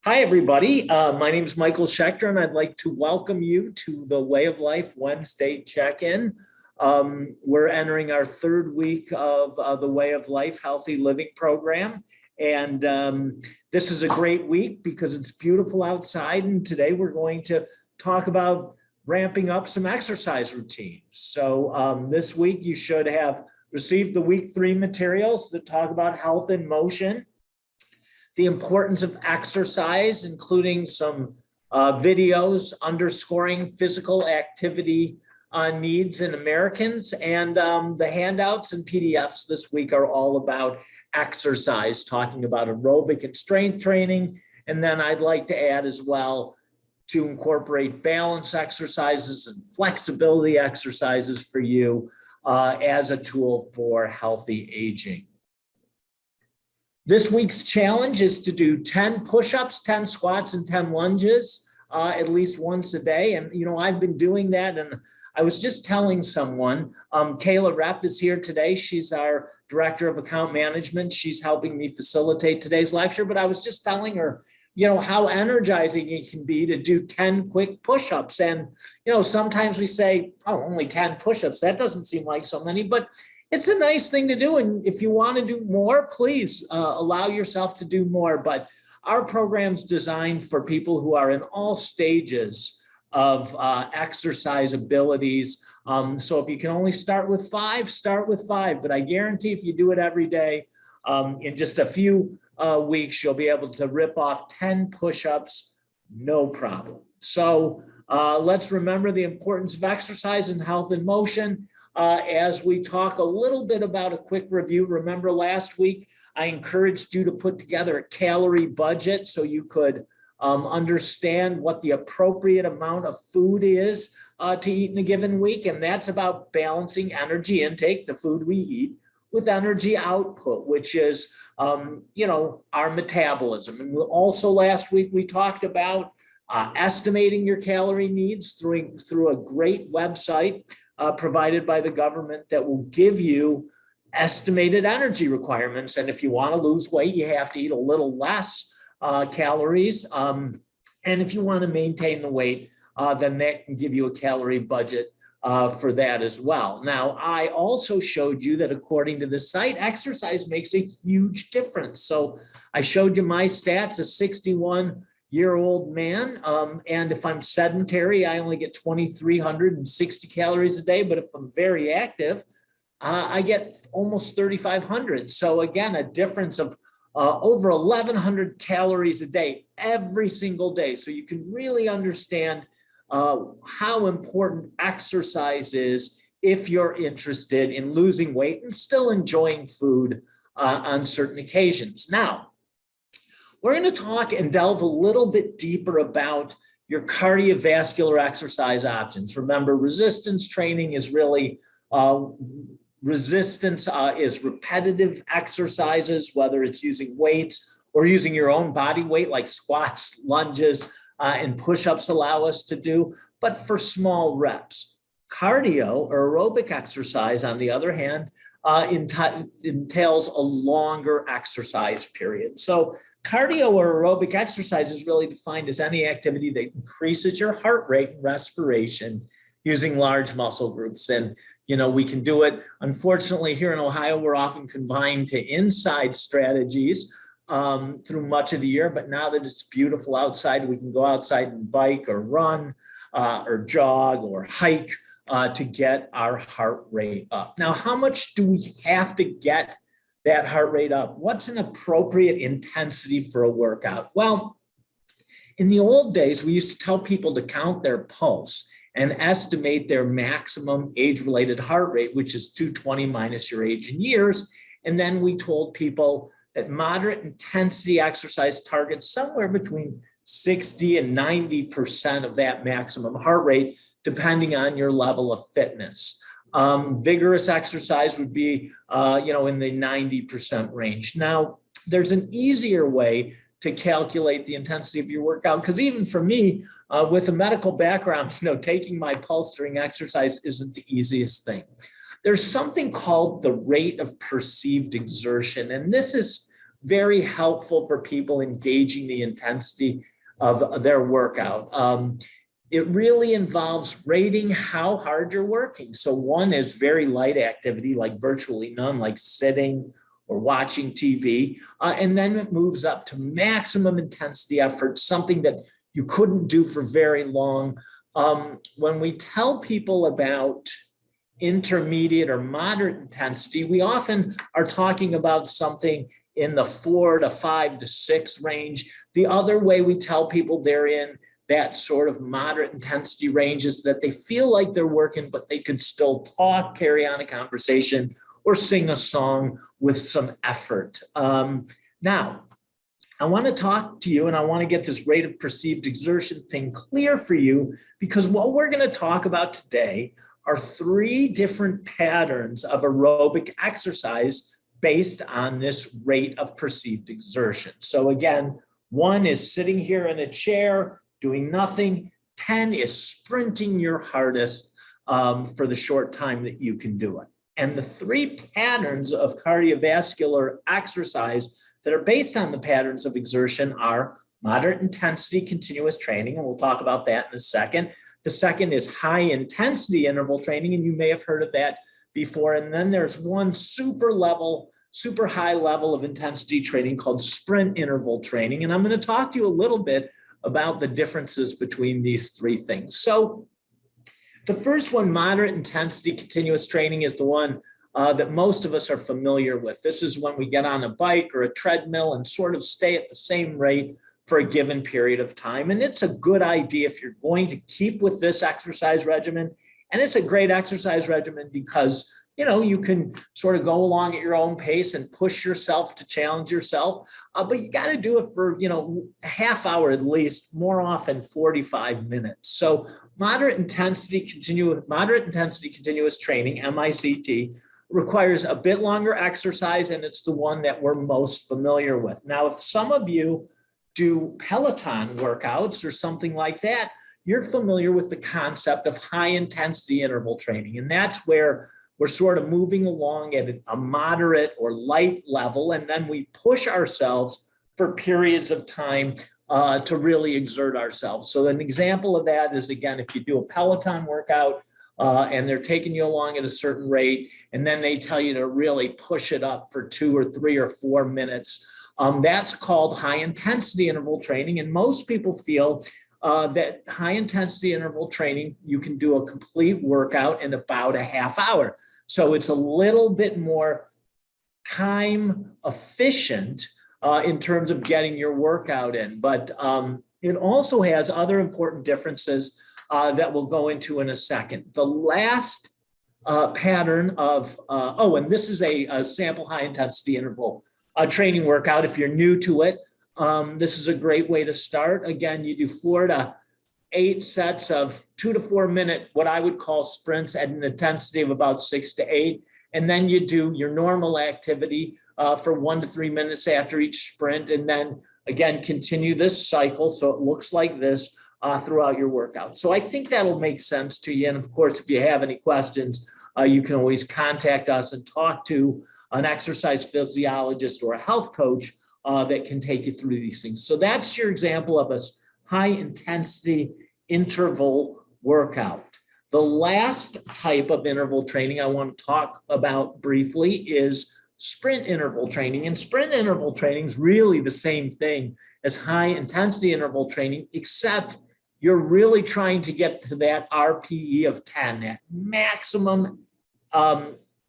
Hi, everybody. My name is Michael Schechter, and I'd like to welcome you to the Way of Life Wednesday check-in. We're entering our third week of the Way of Life Healthy Living program. And this is a great week because it's beautiful outside. And today we're going to talk about ramping up some exercise routines. So this week you should have received the week 3 materials that talk about health and motion, the importance of exercise, including some videos underscoring physical activity needs in Americans. And the handouts and PDFs this week are all about exercise, talking about aerobic and strength training. And then I'd like to add as well to incorporate balance exercises and flexibility exercises for you as a tool for healthy aging. This week's challenge is to do 10 push-ups, 10 squats, and 10 lunges at least once a day. And, you know, I've been doing that. And I was just telling someone, Kayla Rep is here today. She's our Director of Account Management. She's helping me facilitate today's lecture. But I was just telling her, you know, how energizing it can be to do 10 quick push-ups. And, you know, sometimes we say, oh, only 10 push-ups. That doesn't seem like so many. But it's a nice thing to do. And if you want to do more, please allow yourself to do more. But our program's designed for people who are in all stages of exercise abilities. So if you can only start with 5, start with 5. But I guarantee if you do it every day, in just a few weeks, you'll be able to rip off 10 push-ups, no problem. So let's remember the importance of exercise and health and motion. As we talk a little bit about a quick review, remember last week, I encouraged you to put together a calorie budget so you could understand what the appropriate amount of food is to eat in a given week. And that's about balancing energy intake, the food we eat, with energy output, which is, you know, our metabolism. And also last week, we talked about estimating your calorie needs through a great website provided by the government that will give you estimated energy requirements. And if you want to lose weight, you have to eat a little less calories. And if you want to maintain the weight, then that can give you a calorie budget for that as well. Now, I also showed you that according to the site, exercise makes a huge difference. So I showed you my stats, a 61-year-old man. And if I'm sedentary, I only get 2,360 calories a day. But if I'm very active, I get almost 3,500. So again, a difference of over 1,100 calories a day, every single day. So you can really understand how important exercise is if you're interested in losing weight and still enjoying food on certain occasions. Now, we're going to talk and delve a little bit deeper about your cardiovascular exercise options. Remember, resistance training is really resistance is repetitive exercises, whether it's using weights or using your own body weight, like squats, lunges, and push-ups allow us to do, but for small reps. Cardio or aerobic exercise, on the other hand, entails a longer exercise period. So cardio or aerobic exercise is really defined as any activity that increases your heart rate and respiration using large muscle groups. And, you know, we can do it. Unfortunately, here in Ohio, we're often confined to inside strategies through much of the year. But now that it's beautiful outside, we can go outside and bike or run or jog or hike to get our heart rate up. Now, how much do we have to get that heart rate up? What's an appropriate intensity for a workout? Well, in the old days, we used to tell people to count their pulse and estimate their maximum age-related heart rate, which is 220 minus your age in years. And then we told people that moderate intensity exercise targets somewhere between 60 and 90% of that maximum heart rate, depending on your level of fitness. Vigorous exercise would be, you know, in the 90% range. Now, there's an easier way to calculate the intensity of your workout, because even for me, with a medical background, you know, taking my pulse during exercise isn't the easiest thing. There's something called the rate of perceived exertion, and this is very helpful for people engaging the intensity of their workout. It really involves rating how hard you're working. So one is very light activity, like virtually none, like sitting or watching TV. And then it moves up to maximum intensity effort, something that you couldn't do for very long. When we tell people about intermediate or moderate intensity, we often are talking about something in the 4 to 5 to 6 range. The other way we tell people they're in that sort of moderate intensity range is that they feel like they're working, but they could still talk, carry on a conversation, or sing a song with some effort. Now, I want to talk to you and I want to get this rate of perceived exertion thing clear for you, because what we're going to talk about today are 3 different patterns of aerobic exercise based on this rate of perceived exertion. So again, 1 is sitting here in a chair, doing nothing. 10 is sprinting your hardest for the short time that you can do it. And the 3 patterns of cardiovascular exercise that are based on the patterns of exertion are moderate intensity continuous training, and we'll talk about that in a second. The second is high intensity interval training, and you may have heard of that before. And then there's one super high level of intensity training called sprint interval training. And I'm going to talk to you a little bit about the differences between these 3 things. So the first one, moderate intensity continuous training, is the one that most of us are familiar with. This is when we get on a bike or a treadmill and sort of stay at the same rate for a given period of time. And it's a good idea if you're going to keep with this exercise regimen. And it's a great exercise regimen because you can sort of go along at your own pace and push yourself to challenge yourself. But you got to do it for, a half hour at least, more often 45 minutes. So moderate intensity continuous training, MICT, requires a bit longer exercise, and it's the one that we're most familiar with. Now, if some of you do Peloton workouts or something like that, you're familiar with the concept of high intensity interval training. And that's where we're sort of moving along at a moderate or light level, and then we push ourselves for periods of time to really exert ourselves. So an example of that is, again, if you do a Peloton workout and they're taking you along at a certain rate, and then they tell you to really push it up for 2 or 3 or 4 minutes, that's called high intensity interval training. And most people feel that high intensity interval training, you can do a complete workout in about a half hour. So it's a little bit more time efficient in terms of getting your workout in. But it also has other important differences that we'll go into in a second. The last pattern of, and this is a sample high intensity interval training workout. If you're new to it, this is a great way to start. Again, you do 4 to 8 sets of 2 to 4 minute, what I would call sprints at an intensity of about 6 to 8. And then you do your normal activity for 1 to 3 minutes after each sprint. And then again, continue this cycle. So it looks like this throughout your workout. So I think that'll make sense to you. And of course, if you have any questions, you can always contact us and talk to an exercise physiologist or a health coach that can take you through these things. So that's your example of a high intensity interval workout. The last type of interval training I want to talk about briefly is sprint interval training. And sprint interval training is really the same thing as high intensity interval training, except you're really trying to get to that RPE of 10, that maximum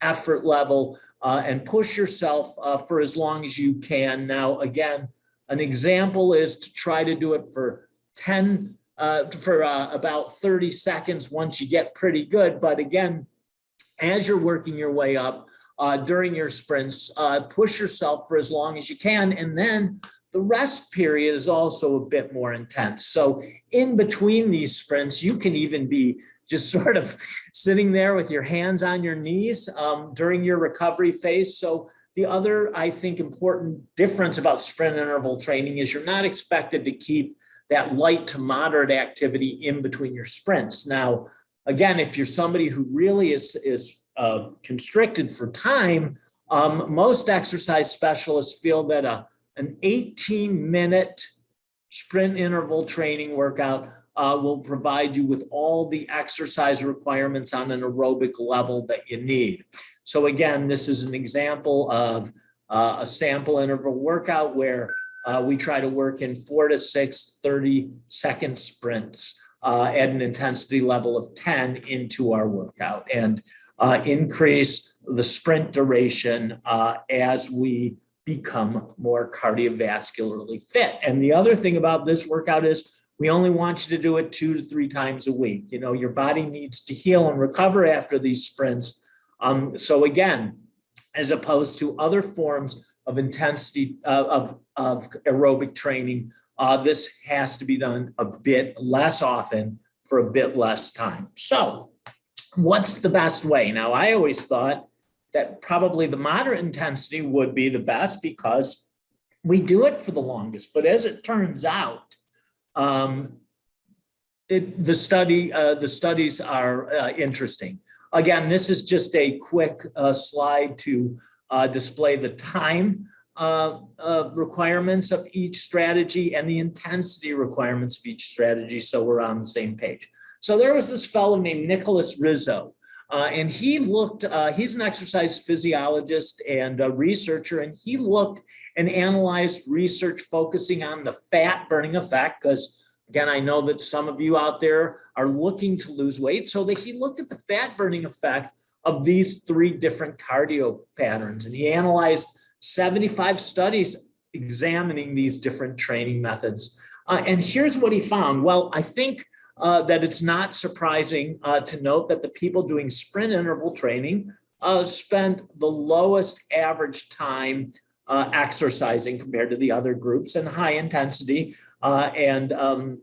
effort level, and push yourself for as long as you can. Now, again, an example is to try to do it for about 30 seconds once you get pretty good. But again, as you're working your way up during your sprints, push yourself for as long as you can. And then the rest period is also a bit more intense. So in between these sprints, you can even be just sort of sitting there with your hands on your knees during your recovery phase. So the other, I think, important difference about sprint interval training is you're not expected to keep that light to moderate activity in between your sprints. Now, again, if you're somebody who really is constricted for time, Most exercise specialists feel that an 18-minute sprint interval training workout will provide you with all the exercise requirements on an aerobic level that you need. So again, this is an example of a sample interval workout where we try to work in 4 to 6 30-second sprints at an intensity level of 10 into our workout, and increase the sprint duration as we become more cardiovascularly fit. And the other thing about this workout is we only want you to do it 2 to 3 times a week. You know, your body needs to heal and recover after these sprints. So again, as opposed to other forms of intensity of aerobic training, this has to be done a bit less often for a bit less time. So what's the best way? Now, I always thought that probably the moderate intensity would be the best because we do it for the longest. But as it turns out, the studies are interesting. Again, this is just a quick slide to display the time requirements of each strategy and the intensity requirements of each strategy, so we're on the same page. So there was this fellow named Nicholas Rizzo, and he looked, he's an exercise physiologist and a researcher, and he looked and analyzed research focusing on the fat burning effect, because again, I know that some of you out there are looking to lose weight, so that he looked at the fat burning effect of these 3 different cardio patterns, and he analyzed 75 studies examining these different training methods. And here's what he found. Well, I think that it's not surprising to note that the people doing sprint interval training spend the lowest average time exercising compared to the other groups, and high intensity and the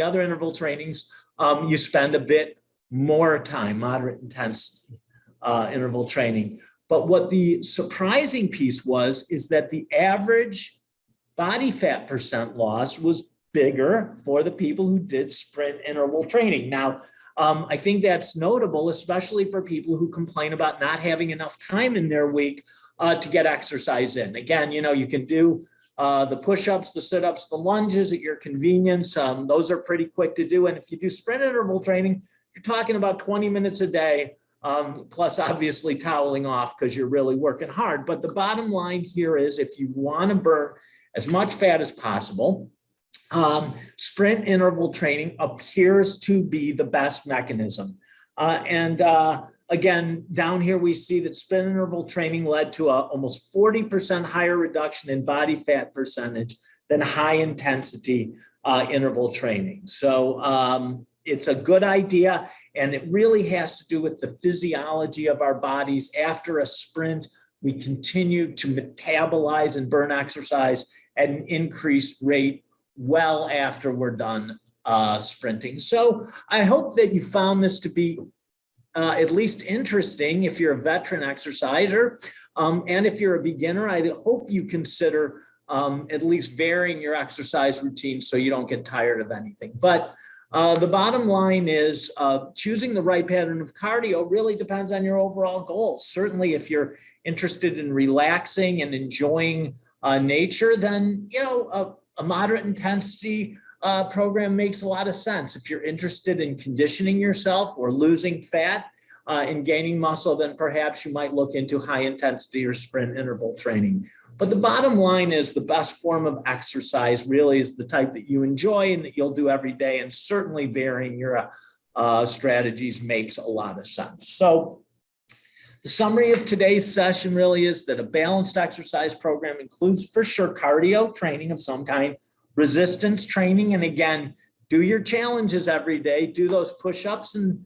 other interval trainings, you spend a bit more time, moderate intensity interval training. But what the surprising piece was is that the average body fat percent loss was bigger for the people who did sprint interval training. Now, I think that's notable, especially for people who complain about not having enough time in their week to get exercise in. Again, you know, you can do the push-ups, the sit-ups, the lunges at your convenience. Those are pretty quick to do. And if you do sprint interval training, you're talking about 20 minutes a day, plus obviously toweling off because you're really working hard. But the bottom line here is if you want to burn as much fat as possible, sprint interval training appears to be the best mechanism. Again, down here, we see that sprint interval training led to a almost 40% higher reduction in body fat percentage than high intensity interval training. So it's a good idea, and it really has to do with the physiology of our bodies. After a sprint, we continue to metabolize and burn exercise at an increased rate well after we're done sprinting. So I hope that you found this to be at least interesting if you're a veteran exerciser. And if you're a beginner, I hope you consider at least varying your exercise routine so you don't get tired of anything. But the bottom line is choosing the right pattern of cardio really depends on your overall goals. Certainly, if you're interested in relaxing and enjoying nature, then, you know, a moderate intensity program makes a lot of sense. If you're interested in conditioning yourself or losing fat and gaining muscle, then perhaps you might look into high intensity or sprint interval training. But the bottom line is the best form of exercise really is the type that you enjoy and that you'll do every day, and certainly varying your strategies makes a lot of sense. So the summary of today's session really is that a balanced exercise program includes for sure cardio training of some kind, resistance training, and again, do your challenges every day, do those push-ups and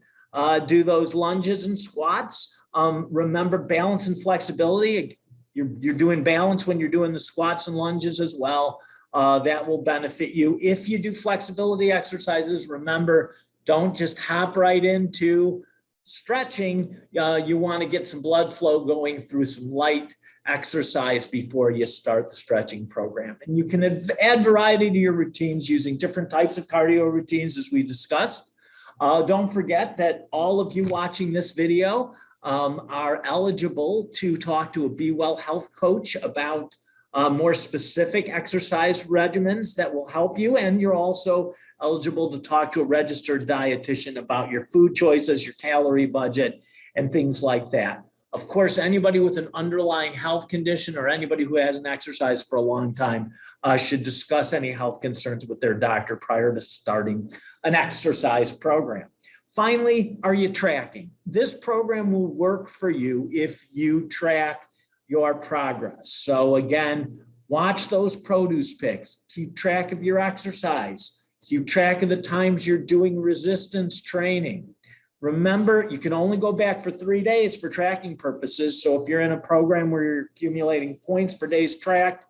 do those lunges and squats. Remember balance and flexibility. You're doing balance when you're doing the squats and lunges as well. That will benefit you. If you do flexibility exercises, remember, don't just hop right into stretching. You want to get some blood flow going through some light exercise before you start the stretching program. And you can add variety to your routines using different types of cardio routines as we discussed. Don't forget that all of you watching this video are eligible to talk to a Be Well health coach about more specific exercise regimens that will help you. And you're also eligible to talk to a registered dietitian about your food choices, your calorie budget, and things like that. Of course, anybody with an underlying health condition or anybody who hasn't exercised for a long time should discuss any health concerns with their doctor prior to starting an exercise program. Finally, are you tracking? This program will work for you if you track your progress. So again, watch those produce picks, keep track of your exercise, keep track of the times you're doing resistance training. Remember, you can only go back for 3 days for tracking purposes. So if you're in a program where you're accumulating points for days tracked,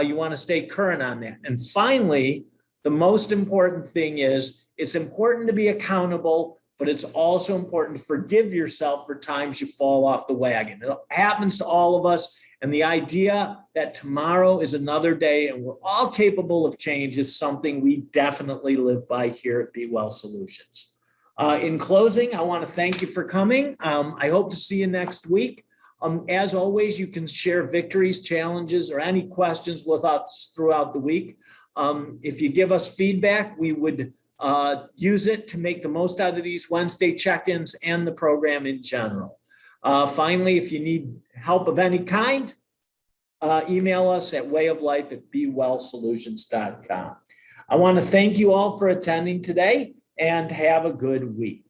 you want to stay current on that. And finally, the most important thing is it's important to be accountable, but it's also important to forgive yourself for times you fall off the wagon. It happens to all of us. And the idea that tomorrow is another day and we're all capable of change is something we definitely live by here at Be Well Solutions. In closing, I want to thank you for coming. I hope to see you next week. As always, you can share victories, challenges, or any questions with us throughout the week. If you give us feedback, we would use it to make the most out of these Wednesday check-ins and the program in general. Finally, if you need help of any kind, email us at wayoflife@bewellsolutions.com. I want to thank you all for attending today and have a good week.